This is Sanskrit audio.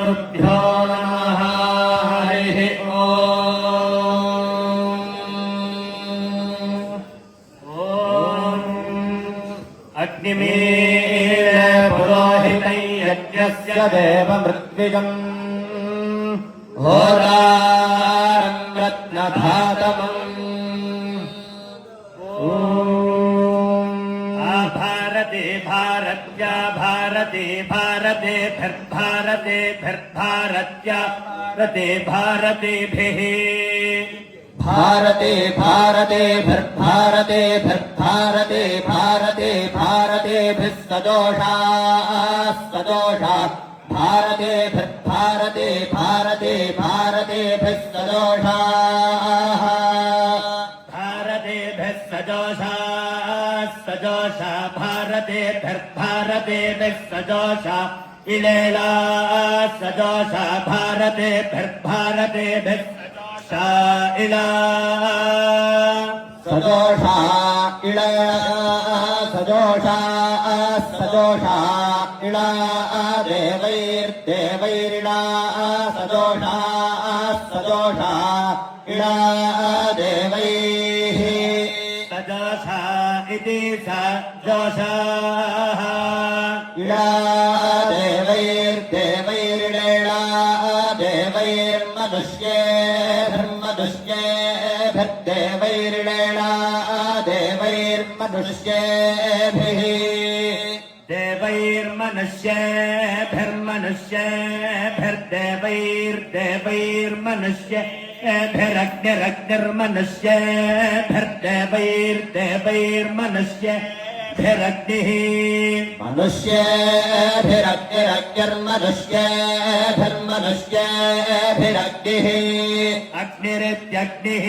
श्रीगुरुभ्यो नमः। हरिः ॐ अग्निमीळ पुरोहितै यज्ञस्य देवमृत्विजम् होरारं रत्नधातमम् भारते भारत्या भारते भारतेभिर्भारतेभिर्भारत्या भारते भारतेभिः भारते भारतेभिर्भारतेभिर्भारते भारते भारतेभिः सदोषाः सदोषाः भारतेभिर्भारते भारते भारतेभिः सदोषाः भारतेभिः सदोषाः सदोषा भारतेभिर्भारतेभिः सदोषा इलेला सदोषा भारतेभिर्भारतेभिः सदोषा इला सदोषा इला सदोषा सदोषा इला देवैर्देवैरिला सदोषा सदोषा इला देवैः सदोषा इति सदोषाः इला देवैर्देवैरिणेला देवैर्मनुष्येभिर्देवैरिणेला देवैर्मनुष्येभिः देवैर्मनुष्येभिर्मनुष्येभिर्देवैर्देवैर्मनुष्येभिरग्निः मनुष्येभिरग्निरग्निर्मनुष्येभिर्मनुष्येभिरग्निः अग्निरित्यग्निः